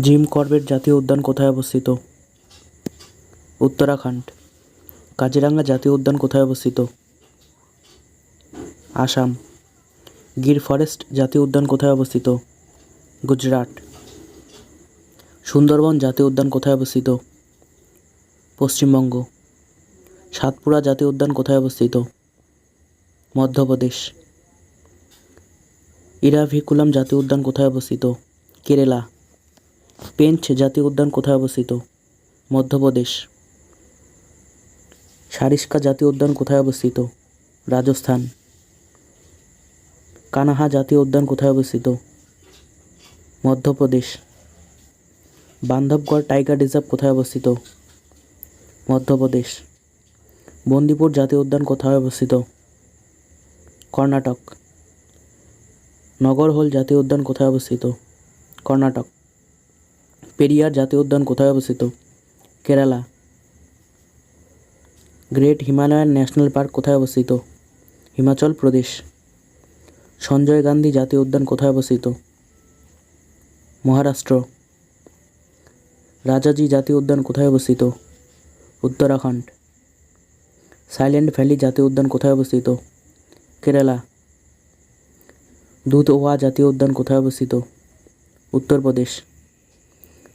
Jim Corbett জাতীয় উদ্যান কোথায় অবস্থিত? উত্তরাখণ্ড। কাজিরাঙা জাতীয় উদ্যান কোথায় অবস্থিত? আসাম। গির ফরেস্ট জাতীয় উদ্যান কোথায় অবস্থিত? গুজরাট। সুন্দরবন জাতীয় উদ্যান কোথায় অবস্থিত? পশ্চিমবঙ্গ। সাতপুরা জাতীয় উদ্যান কোথায় অবস্থিত? মধ্যপ্রদেশ। ইরাভিকুলাম জাতীয় উদ্যান কোথায় অবস্থিত? কেরালা। পেঞ্চ জাতীয় উদ্যান কোথায় অবস্থিত? মধ্যপ্রদেশ। সারিস্কা জাতীয় উদ্যান কোথায় অবস্থিত? রাজস্থান। কানাহা জাতীয় উদ্যান কোথায় অবস্থিত? মধ্যপ্রদেশ। বান্ধবগড় টাইগার রিজার্ভ কোথায় অবস্থিত? মধ্যপ্রদেশ। বন্দিপুর জাতীয় উদ্যান কোথায় অবস্থিত? কর্ণাটক। নগরহোল জাতীয় উদ্যান কোথায় অবস্থিত? কর্ণাটক। পেরিয়ার জাতীয় উদ্যান কোথায় অবস্থিত? Kerala. Great Himalayan national park কোথায় অবস্থিত? হিমাচল প্রদেশ। সঞ্জয় গান্ধী জাতীয় উদ্যান কোথায় অবস্থিত? মহারাষ্ট্র। রাজাজি জাতীয় উদ্যান কোথায় অবস্থিত? উত্তরাখণ্ড। সাইলেন্ট ভ্যালি জাতীয় উদ্যান কোথায় অবস্থিত? কেরালা। দুধওয়া জাতীয় উদ্যান কোথায় অবস্থিত? উত্তরপ্রদেশ।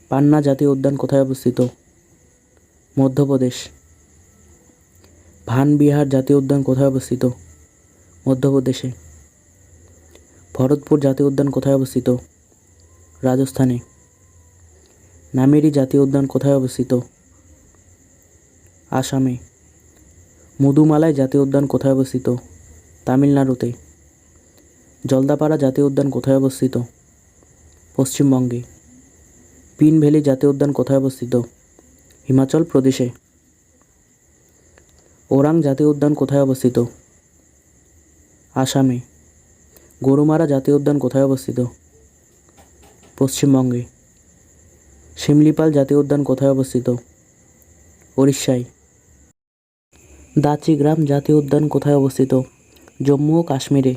পান্না জাতীয় উদ্যান কোথায় অবস্থিত? মধ্যপ্রদেশ। ভানবিহার জাতীয় উদ্যান কোথায় অবস্থিত? মধ্যপ্রদেশে। ভরতপুর জাতীয় উদ্যান কোথায় অবস্থিত? রাজস্থানে। নামেরি জাতীয় উদ্যান কোথায় অবস্থিত? আসামে। মুদুমালাই জাতীয় উদ্যান কোথায় অবস্থিত? তামিলনাড়ুতে। জলদাপাড়া জাতীয় উদ্যান কোথায় অবস্থিত? পশ্চিমবঙ্গে। পিন ভ্যালি জাতীয় উদ্যান কোথায় অবস্থিত? হিমাচল প্রদেশে। ওরাং জাতীয় উদ্যান কোথায় অবস্থিত? আসামে। গরুমারা জাতীয় উদ্যান কোথায় অবস্থিত? পশ্চিমবঙ্গে। শিমলিপাল জাতীয় উদ্যান কোথায় অবস্থিত? উড়িষ্যায়। দাচিগ্রাম জাতীয় উদ্যান কোথায় অবস্থিত? জম্মু ও কাশ্মীরে।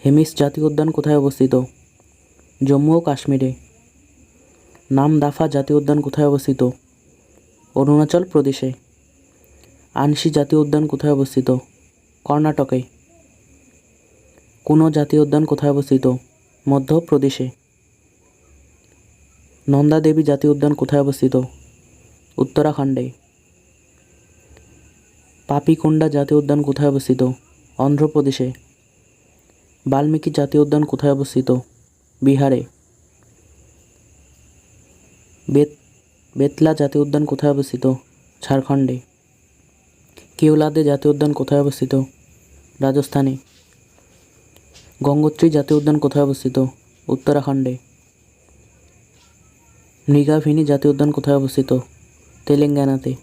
হেমিস জাতীয় উদ্যান কোথায় অবস্থিত? জম্মু ও কাশ্মীরে। নামদাফা জাতীয় উদ্যান কোথায় অবস্থিত? অরুণাচল প্রদেশে। আনসি জাতীয় উদ্যান কোথায় অবস্থিত? কর্ণাটকে। কুনো জাতীয় উদ্যান কোথায় অবস্থিত? মধ্যপ্রদেশে। নন্দা দেবী জাতীয় উদ্যান কোথায় অবস্থিত? উত্তরাখণ্ডে। পাপিকোন্ডা জাতীয় উদ্যান কোথায় অবস্থিত? অন্ধ্রপ্রদেশে। বাল্মীকি জাতীয় উদ্যান কোথায় অবস্থিত? বিহারে। বেতলা জাতীয় উদ্যান কোথায় অবস্থিত? ঝাড়খণ্ডে। কেওলাদে জাতীয় উদ্যান কোথায় অবস্থিত? রাজস্থানে। গঙ্গোত্রী জাতীয় উদ্যান কোথায় অবস্থিত? উত্তরাখণ্ডে। মৃগাভিনী জাতীয় উদ্যান কোথায় অবস্থিত? তেলেঙ্গানাতে।